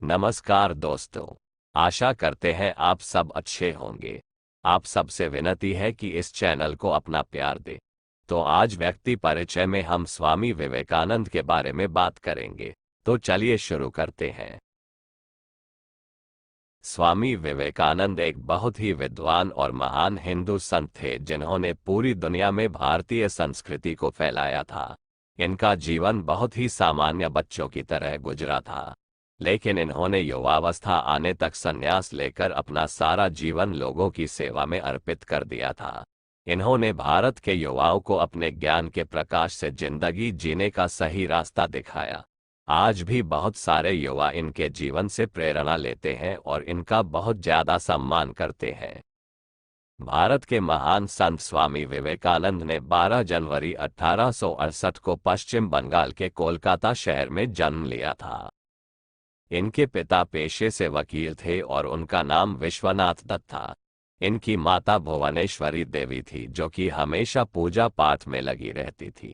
नमस्कार दोस्तों। आशा करते हैं आप सब अच्छे होंगे। आप सबसे विनती है कि इस चैनल को अपना प्यार दें। तो आज व्यक्ति परिचय में हम स्वामी विवेकानंद के बारे में बात करेंगे। तो चलिए शुरू करते हैं। स्वामी विवेकानंद एक बहुत ही विद्वान और महान हिंदू संत थे जिन्होंने पूरी दुनिया में भारतीय संस्कृति को फैलाया था। इनका जीवन बहुत ही सामान्य बच्चों की तरह गुजरा था, लेकिन इन्होंने युवावस्था आने तक संन्यास लेकर अपना सारा जीवन लोगों की सेवा में अर्पित कर दिया था। इन्होंने भारत के युवाओं को अपने ज्ञान के प्रकाश से जिंदगी जीने का सही रास्ता दिखाया। आज भी बहुत सारे युवा इनके जीवन से प्रेरणा लेते हैं और इनका बहुत ज्यादा सम्मान करते हैं। भारत के महान संत स्वामी विवेकानंद ने 12 जनवरी 1868 को पश्चिम बंगाल के कोलकाता शहर में जन्म लिया था। इनके पिता पेशे से वकील थे और उनका नाम विश्वनाथ दत्त था। इनकी माता भुवनेश्वरी देवी थी जो कि हमेशा पूजा पाठ में लगी रहती थी।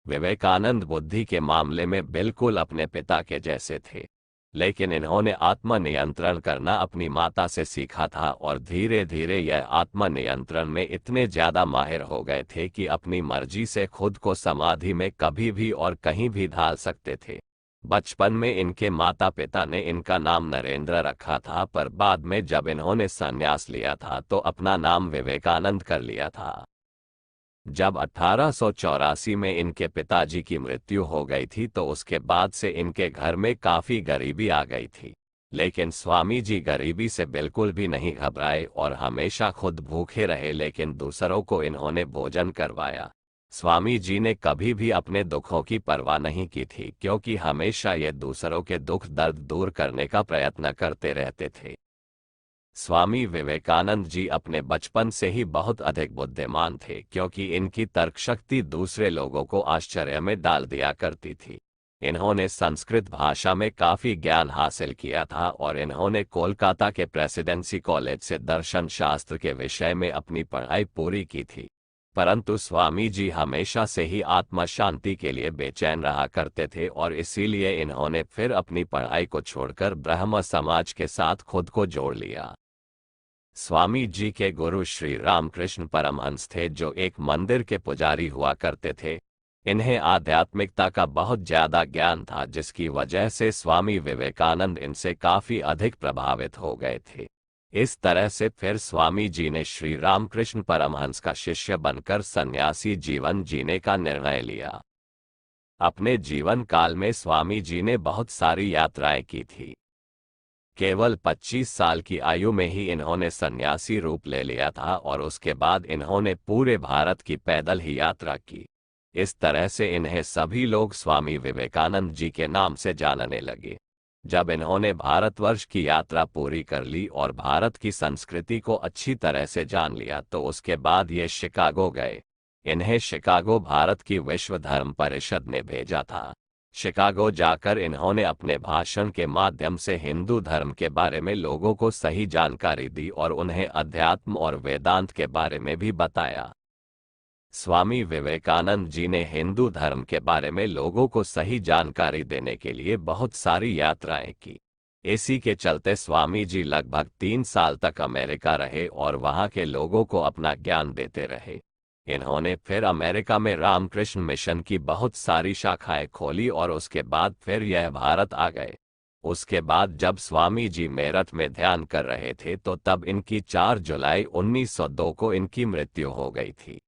विवेकानंद बुद्धि के मामले में बिल्कुल अपने पिता के जैसे थे, लेकिन इन्होंने आत्मनियंत्रण करना अपनी माता से सीखा था और धीरे धीरे यह आत्मनियंत्रण में इतने ज्यादा माहिर हो गए थे कि अपनी मर्जी से खुद को समाधि में कभी भी और कहीं भी ढाल सकते थे। बचपन में इनके माता पिता ने इनका नाम नरेंद्र रखा था, पर बाद में जब इन्होंने संन्यास लिया था तो अपना नाम विवेकानंद कर लिया था। जब 1884 में इनके पिताजी की मृत्यु हो गई थी तो उसके बाद से इनके घर में काफी गरीबी आ गई थी, लेकिन स्वामी जी गरीबी से बिल्कुल भी नहीं घबराए और हमेशा खुद भूखे रहे, लेकिन दूसरों को इन्होंने भोजन करवाया। स्वामी जी ने कभी भी अपने दुखों की परवाह नहीं की थी, क्योंकि हमेशा ये दूसरों के दुख दर्द दूर करने का प्रयत्न करते रहते थे। स्वामी विवेकानंद जी अपने बचपन से ही बहुत अधिक बुद्धिमान थे, क्योंकि इनकी तर्क शक्ति दूसरे लोगों को आश्चर्य में डाल दिया करती थी। इन्होंने संस्कृत भाषा में काफी ज्ञान हासिल किया था और इन्होंने कोलकाता के प्रेसिडेंसी कॉलेज से दर्शन शास्त्र के विषय में अपनी पढ़ाई पूरी की थी। परंतु स्वामी जी हमेशा से ही आत्मा शांति के लिए बेचैन रहा करते थे और इसीलिए इन्होंने फिर अपनी पढ़ाई को छोड़कर ब्रह्म समाज के साथ खुद को जोड़ लिया। स्वामी जी के गुरु श्री रामकृष्ण परमहंस थे जो एक मंदिर के पुजारी हुआ करते थे। इन्हें आध्यात्मिकता का बहुत ज्यादा ज्ञान था, जिसकी वजह से स्वामी विवेकानंद इनसे काफी अधिक प्रभावित हो गए थे। इस तरह से फिर स्वामी जी ने श्री रामकृष्ण परमहंस का शिष्य बनकर सन्यासी जीवन जीने का निर्णय लिया। अपने जीवन काल में स्वामी जी ने बहुत सारी यात्राएं की थी। केवल 25 साल की आयु में ही इन्होंने सन्यासी रूप ले लिया था और उसके बाद इन्होंने पूरे भारत की पैदल ही यात्रा की। इस तरह से इन्हें सभी लोग स्वामी विवेकानंद जी के नाम से जानने लगे। जब इन्होंने भारतवर्ष की यात्रा पूरी कर ली और भारत की संस्कृति को अच्छी तरह से जान लिया तो उसके बाद ये शिकागो गए। इन्हें शिकागो भारत की विश्व धर्म परिषद ने भेजा था। शिकागो जाकर इन्होंने अपने भाषण के माध्यम से हिंदू धर्म के बारे में लोगों को सही जानकारी दी और उन्हें अध्यात्म और वेदांत के बारे में भी बताया। स्वामी विवेकानंद जी ने हिंदू धर्म के बारे में लोगों को सही जानकारी देने के लिए बहुत सारी यात्राएं की। इसी के चलते स्वामी जी लगभग 3 साल तक अमेरिका रहे और वहां के लोगों को अपना ज्ञान देते रहे। इन्होंने फिर अमेरिका में रामकृष्ण मिशन की बहुत सारी शाखाएं खोली और उसके बाद फिर यह भारत आ गए। उसके बाद जब स्वामी जी मेरठ में ध्यान कर रहे थे तो तब इनकी 4 जुलाई 1902 को इनकी मृत्यु हो गई थी।